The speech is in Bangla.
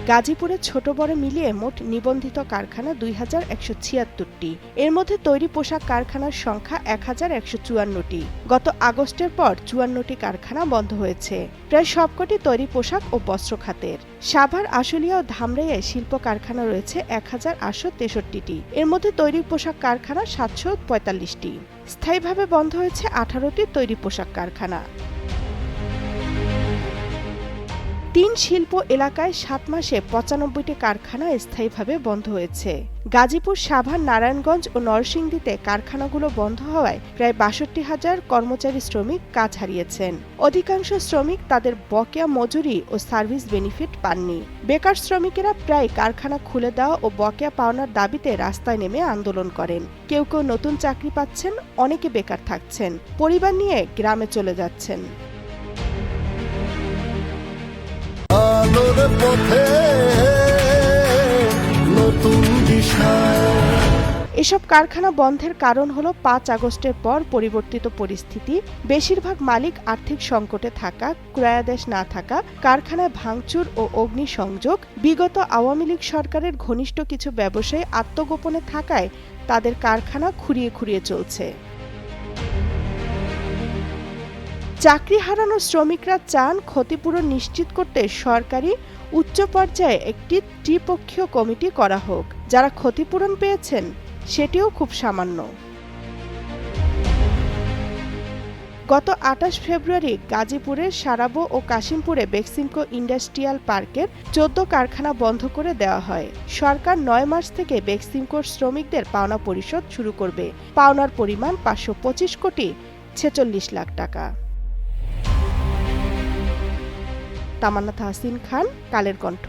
গাজীপুরে ছোট বড় মিলিয়ে মোট নিবন্ধিত কারখানা ২,১৭৬টি। এর মধ্যে তৈরি পোশাক কারখানার সংখ্যা ১,১৫৪টি। গত আগস্টের পর ৫৪টি কারখানা বন্ধ হয়েছে, প্রায় সবকটি তৈরি পোশাক ও বস্ত্র খাতের। সাভার, আশুলিয়া ও ধামরাইয়ে শিল্প কারখানা রয়েছে ১,৮৬৩টি। এর মধ্যে তৈরি পোশাক কারখানা ৭৪৫টি। স্থায়ীভাবে বন্ধ হয়েছে ১৮টি তৈরি পোশাক কারখানা। ৩ শিল্প এলাকায় ৭ মাসে ৯৫টি কারখানা স্থায়ীভাবে বন্ধ হয়েছে। গাজীপুর, সাভার, নারায়ণগঞ্জ ও নরসিংদীতে কারখানাগুলো বন্ধ হওয়ায় প্রায় ৬২,০০০ কর্মচারী শ্রমিক কাজ হারিয়েছেন। অধিকাংশ শ্রমিক তাদের বকেয়া মজুরি ও সার্ভিস বেনিফিট পাননি। বেকার শ্রমিকেরা প্রায় কারখানা খুলে দেওয়া ও বকেয়া পাওনার দাবিতে রাস্তায় নেমে আন্দোলন করেন। কেউ কেউ নতুন চাকরি পাচ্ছেন, অনেকে বেকার থাকছেন, পরিবার নিয়ে গ্রামে চলে যাচ্ছেন। এসব কারখানা বন্ধের কারণ হলো ৫ আগস্টের পর পরিবর্তিত পরিস্থিতি, বেশিরভাগ মালিক আর্থিক সংকটে থাকা, ক্রয়াদেশ না থাকা, কারখানায় ভাঙচুর ও অগ্নিসংযোগ, বিগত আওয়ামী লীগ সরকারের ঘনিষ্ঠ কিছু ব্যবসায়ী আত্মগোপনে থাকায় তাদের কারখানা খুঁড়িয়ে খুঁড়িয়ে চলছে। চাকরি হারানো শ্রমিকরা চান ক্ষতিপূরণ নিশ্চিত করতে সরকারি উচ্চ পর্যায়ে একটি ত্রিপক্ষীয় কমিটি করা হোক। যারা ক্ষতিপূরণ পেয়েছেন সেটিও খুব সামান্য। গত ২৮ ফেব্রুয়ারি গাজীপুরের সারাবো ও কাশিমপুরে বেক্সিমকো ইন্ডাস্ট্রিয়াল পার্কের ১৪ কারখানা বন্ধ করে দেওয়া হয়। সরকার ৯ মার্চ থেকে বেক্সিমকোর শ্রমিকদের পাওনা পরিশোধ শুরু করবে। পাওনার পরিমাণ ৫২৫ কোটি ৪৬ লাখ টাকা। তামান্না তাহসিন খান, কালের কণ্ঠ।